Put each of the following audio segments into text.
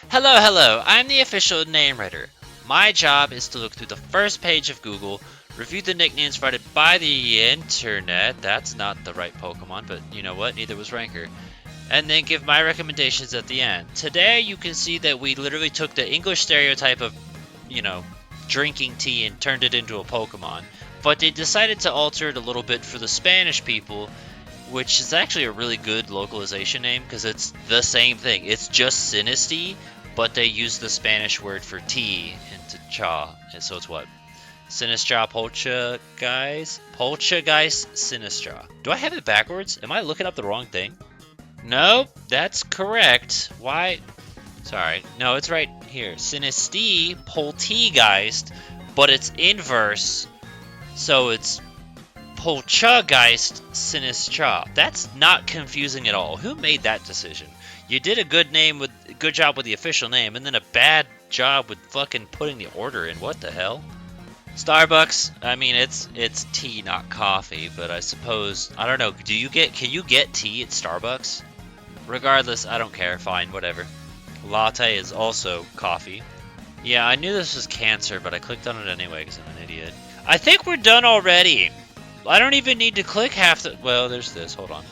Hello, hello, I'm the official name writer. My job is to look through the first page of Google, review the nicknames provided by the internet. That's not the right Pokemon, but you know what? Neither was Ranker. And then give my recommendations at the end. Today, you can see that we literally took the English stereotype of, you know, drinking tea and turned it into a Pokemon. But they decided to alter it a little bit for the Spanish people, which is actually a really good localization name because it's the same thing. It's just Sinistcha, but they use the Spanish word for tea into cha, and so it's what? Sinistcha Poltchageist? Poltchageist Sinistcha. Do I have it backwards? Am I looking up the wrong thing? Nope, that's correct. Why? Sorry. No, it's right here. Sinistcha Poltchageist, but it's inverse, so it's Poltchageist Sinistcha. That's not confusing at all. Who made that decision? You did a good job with the official name, and then a bad job with fucking putting the order in. What the hell? Starbucks. I mean, it's tea, not coffee. But I suppose I don't know. Can you get tea at Starbucks? Regardless, I don't care. Fine, whatever. Latte is also coffee. Yeah, I knew this was cancer, but I clicked on it anyway because I'm an idiot. I think we're done already. I don't even need to click half the... Well, there's this. Hold on.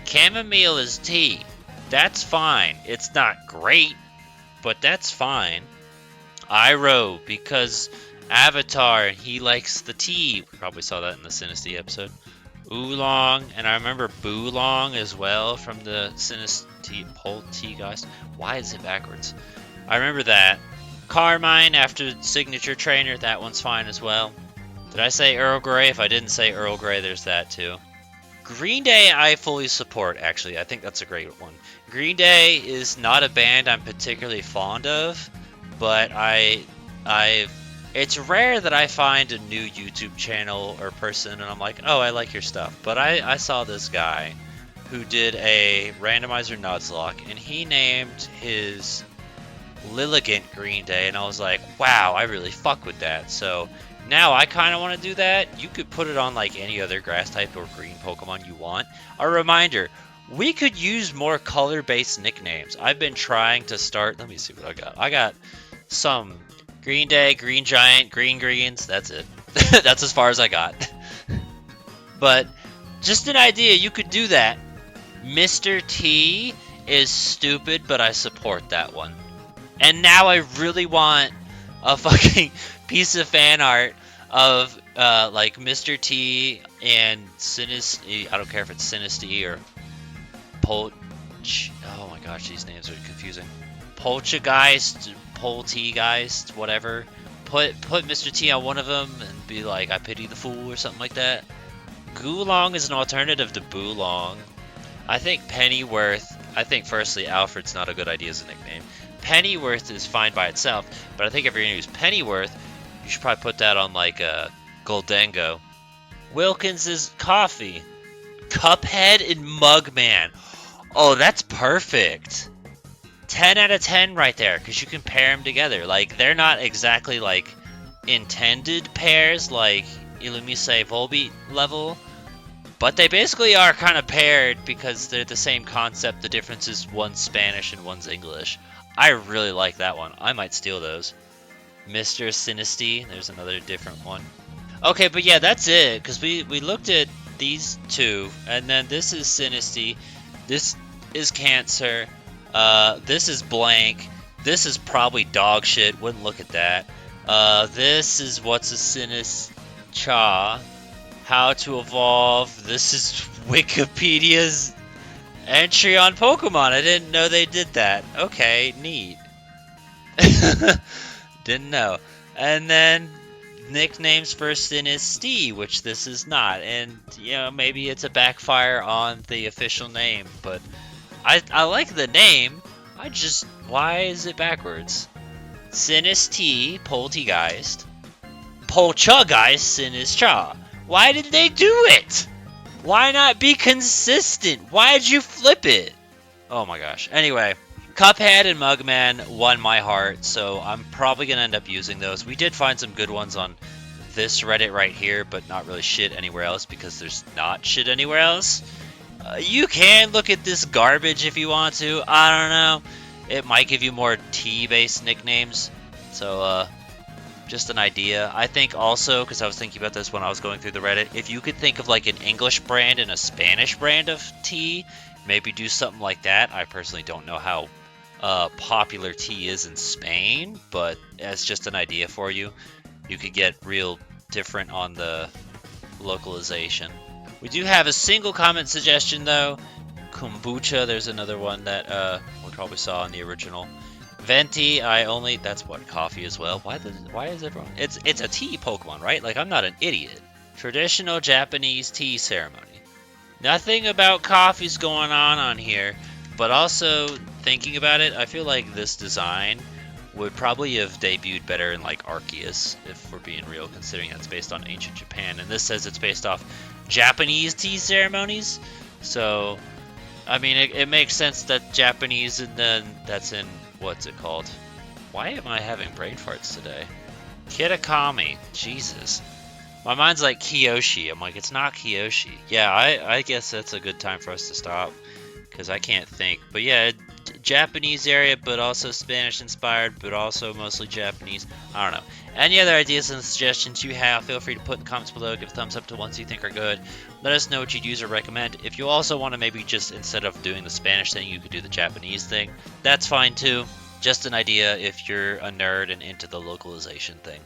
Chamomile is tea. That's fine. It's not great, but that's fine. Iroh, because Avatar, he likes the tea. We probably saw that in the Sinistcha episode. Oolong, and I remember Boolong as well from the Sinistcha Poltchageist. Why is it backwards? I remember that. Carmine, after Signature Trainer, that one's fine as well. Did I say Earl Grey? If I didn't say Earl Grey, there's that too. Green Day I fully support, actually. I think that's a great one. Green Day is not a band I'm particularly fond of, but it's rare that I find a new YouTube channel or person and I'm like, oh, I like your stuff. But I saw this guy who did a randomizer Nuzlocke, and he named his Lilligant Green Day, and I was like, wow, I really fuck with that. So now I kind of want to do that. You could put it on like any other grass type or green Pokemon you want. A reminder, we could use more color-based nicknames. I've been trying to start... Let me see what I got. I got some Green Day, Green Giant, Green Greens. That's it. That's as far as I got. But just an idea, you could do that. Mr. T is stupid, but I support that one. And now I really want a fucking piece of fan art of like Mr. T and Sinistcha. I don't care if it's Sinistcha or oh my gosh, these names are confusing. Poltchageist, Poltchageist, whatever. Put Mr. T on one of them and be like, I pity the fool or something like that. Goolong is an alternative to Boolong. I think Pennyworth. I think firstly, Alfred's not a good idea as a nickname. Pennyworth is fine by itself, but I think if you're gonna use Pennyworth, you should probably put that on like a Goldengo. Wilkins is coffee. Cuphead and Mugman. Oh, that's perfect. 10 out of 10 right there, because you can pair them together. Like, they're not exactly like intended pairs, like Illumise Volbeat level, but they basically are kind of paired because they're the same concept. The difference is one's Spanish and one's English. I really like that one. I might steal those. Mr. Sinistcha, there's another different one. Okay, but yeah, that's it, because we looked at these two, and then this is Sinistcha, this is Cancer, this is Blank, this is probably dog shit, wouldn't look at that. This is what's a Sinistcha, how to evolve, this is Wikipedia's entry on Pokemon. I didn't know they did that. Okay, neat. Didn't know. And then nicknames for Sinistcha, which this is not. And, you know, maybe it's a backfire on the official name, but I like the name. Why is it backwards? Sinistcha Poltchageist. Poltchageist Sinistcha. Why did they do it? Why not be consistent? Why'd you flip it? Oh my gosh. Anyway, Cuphead and Mugman won my heart, so I'm probably going to end up using those. We did find some good ones on this Reddit right here, but not really shit anywhere else because there's not shit anywhere else. You can look at this garbage if you want to. I don't know. It might give you more tea-based nicknames. So, just an idea. I think also, because I was thinking about this when I was going through the Reddit, if you could think of like an English brand and a Spanish brand of tea, maybe do something like that. I personally don't know how popular tea is in Spain, but as just an idea for you, you could get real different on the localization. We do have a single comment suggestion though. Kombucha, there's another one that we probably saw in the original. Venti, that's what, coffee as well. Why is everyone? It's a tea Pokemon, right? Like, I'm not an idiot. Traditional Japanese tea ceremony. Nothing about coffee's going on here, but also thinking about it, I feel like this design would probably have debuted better in like Arceus, if we're being real, considering that's based on ancient Japan. And this says it's based off Japanese tea ceremonies. So, I mean, it makes sense that Japanese, and then that's in, what's it called? Why am I having brain farts today? Kitakami. Jesus. My mind's like Kiyoshi. I'm like, it's not Kiyoshi. Yeah, I guess that's a good time for us to stop, because I can't think. But yeah, Japanese area, but also Spanish inspired, but also mostly Japanese. I don't know. Any other ideas and suggestions you have, feel free to put in the comments below. Give a thumbs up to ones you think are good. Let us know what you'd use or recommend. If you also want to maybe just, instead of doing the Spanish thing, you could do the Japanese thing. That's fine too. Just an idea if you're a nerd and into the localization thing.